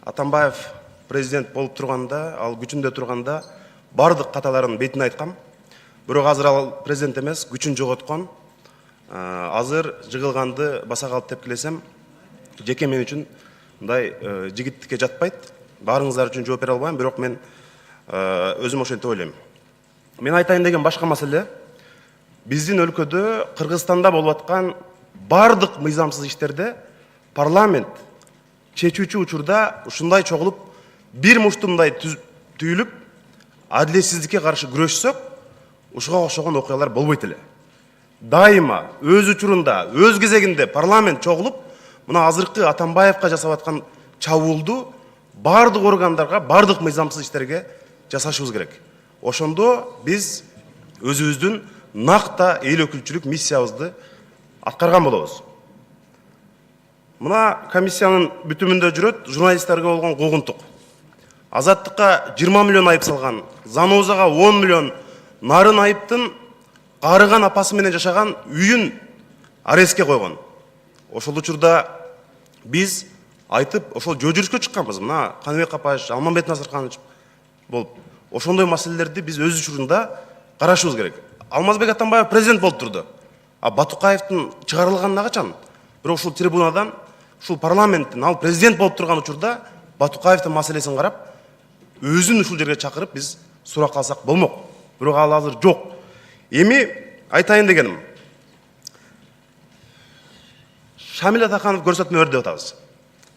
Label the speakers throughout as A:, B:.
A: Атамбаев президент болып тұрғанда, ал күчүндө тұрғанда бардық каталарын бетин айткам. Бирок азыр ал президент эмес, күчүн жоготкон. Азыр жыгылганды баса калып деп келесем, жеке мен үчүн мындай жигиттикке жатпайт. Баарыңыздар үчүн жооп бере албайм, бирок мен өзүм ошентип ойлойм. Мен айтайын деген башка маселе, биздин өлкөдө Кыргызстанда болуп аткан бардык мыйзамсыз иштерде парламент чечүүчү учурда ушундай чогулуп, бир муштумдай түйүлүп, адилетсиздикке каршы күрөшсөк, ушуга окшогон окуялар болбойт эле. Дайыма өз учурунда, өз кезегинде парламент чогулуп, мына азыркы Атамбаевка жасап аткан чабуулду бардык органдарга, бардык мыйзамсыз иштерге жасашыбыз керек. Ошондо биз өзүбүздүн накта эл өкүлчүлүк миссиябызды аткарган болобуз. Мына комиссиянын бүтүмүндө жүрөт журналисттерге болгон куугунтук. Азаттыкка 20 миллион айып салган, Занозага 10 миллион, Нарын айыптын карыган апасы менен жашаган үйүн арестке койгон. Ошол учурда биз айтып, ошол жөө жүрүшкө чыкканбыз. Мына Каныбек Капаевич, Алмамбет Насырканович болуп, ошондой маселелерди биз өз учурунда карашыбыз керек. Алмазбек Атамбаев президент болуп турду. А Батукаевдин чыгарылганына качан? Бирок ушул трибунадан, ушул парламенттин ал президент болуп турган учурда Батукаевдин маселесин карап, өзүн ушул жерге чакырып биз сурак алсак болмок. Бирок ал азыр жок. Эми айтайын дегеним, Шамил Атаканов көрсөтмө берди деп атабыз.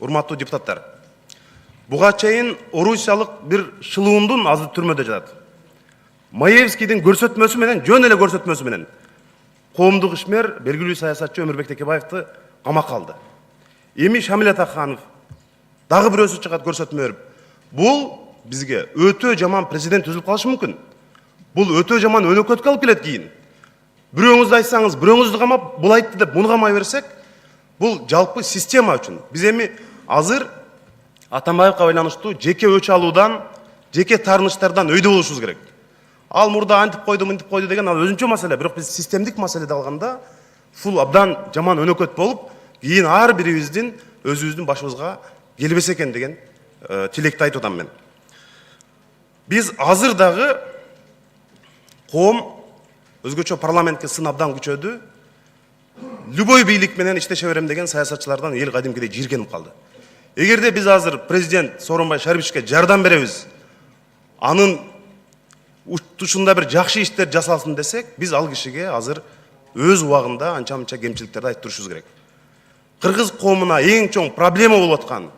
A: Урматтуу депутаттар. Буга чейин орусиялык бир шылуундун азыр түрмөдө жатат. Маевскийдин көрсөтмөсү менен, жөн эле көрсөтмөсү менен коомдук ишмер, белгилүү саясатчы Өмүрбек Текебаевди камакка алды. Эми Шамил Атаканов дагы бирөөсү чыгат көрсөтмө берип, бул бизге өтө жаман президент түзүлүп калышы мүмкүн. Бул өтө жаман өнөкөткө алып келет кийин. Бирөөңүздү айтсаңыз, бирөөңүздү камап, бул айтты деп муну камай берсек, бул жалпы система үчүн. Биз эми азыр Атамбаевка байланыштуу жеке өч алуудан, жеке таарынычтардан өйдө болушубуз керек. Ал мурда антип койду, мынтип койду деген ал өзүнчө маселе, бирок биз системдик маселеде алганда ушул абдан жаман өнөкөт болуп, кийин ар бирибиздин өзүбүздүн башыбызга келбесе экен деген тилекти айтып атам мен. Биз азыр дагы коом өзгөчө парламентке сын абдан күчөдү. Любой бийлик менен иштеше берем деген саясатчылардан эл кадимкидей жийиркенип калды. Эгерде биз азыр президент Сооронбай Шариповичке жардам беребиз, анын ушунда бир жакшы иштер жасалсын десек, биз ал кишиге азыр өз убагында анча-мынча кемчиликтерди айтып турушубуз керек. Кыргыз коомуна эң чоң проблема болуп аткан.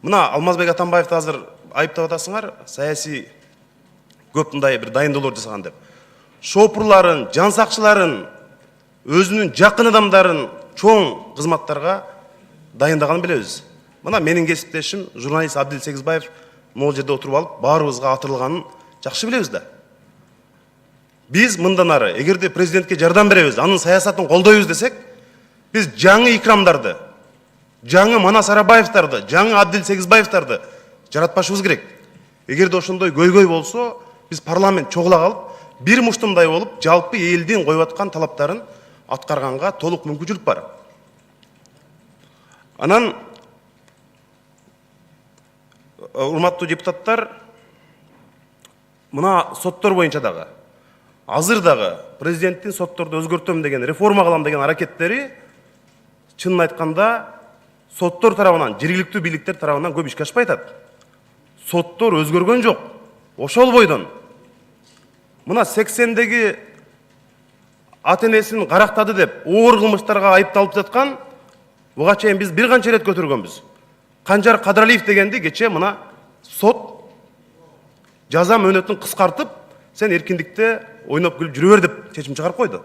A: Мына Алмазбек Атамбаевди азыр айыптап атасыңар, саясий көп мындай бир дайындоолор жасаган деп. Шопурларын, жан сакчыларын, өзүнүн жакын адамдарын чоң кызматтарга дайындаганын билебиз. Мына менин кесиптешим журналист Абдил Сегизбаев могул жерде отуруп алып, баарыбызга атырылганын жакшы билебиз да. Биз мындан ары, эгерде президентке жардам беребиз, анын саясатын колдойбуз десек, биз жаңы икрамдарды, жаңы Манас Арабаевдарды, жаңы Абдил Сегизбаевдарды жаратпашыбыз керек. Эгерде ошондой көйгөй болсо, биз парламент чогула калып, бир муштумдай болуп, жалпы элдин коюп аткан талаптарын аткарганга толук мүмкүнчүлүк бар. Анан урматтуу депутаттар, мына соттор боюнча дагы азыр дагы президенттин сотторду өзгөртөм деген, реформа кылам деген аракеттери чынын айтканда соттор тарабынан, жергиликтүү бийликтер тарабынан көп ишке ашпай атат. Соттор өзгөргөн жок. Ошол бойдон мына 80-деги ата-энесин карактады деп оор кылмыштарга айыпталып жаткан, буга чейин биз бир канча рет көтөргөнбүз. Канжар Кадралиев дегенди кече мына сот жаза мөөнөтүн кыскартып, сен эркиндикте ойноп күлүп жүрө бер деп чечим чыгарып койду.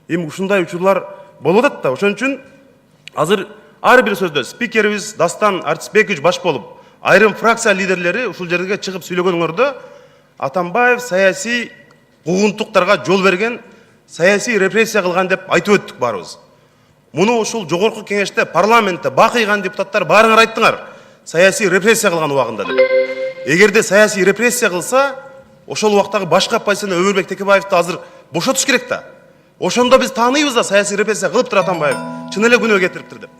A: Эми ушундай учурлар болуп атат да. Ошон үчүн азыр ар бир сөздө спикерибиз Дастан Артисбекович баш болуп, айрым фракция лидерлери ушул жерге чыгып сүйлөгөнүңөрдө Атамбаев саясий куугунтуктарга жол берген, саясий репрессия кылган деп айтып өттүк баарыбыз. Муну ушул жогорку кеңеште, парламентте бакыйган депутаттар баарыңар айттыңар, саясий репрессия кылган убагында деп. Эгерде саясий репрессия кылса, ошол убактагы башка оппозиционер Өмүрбек Текебаевди азыр бошотуш керек да. Ошондо биз тааныйбыз да, саясий репрессия кылыптыр Атамбаев, чын эле күнөө кетириптир деп.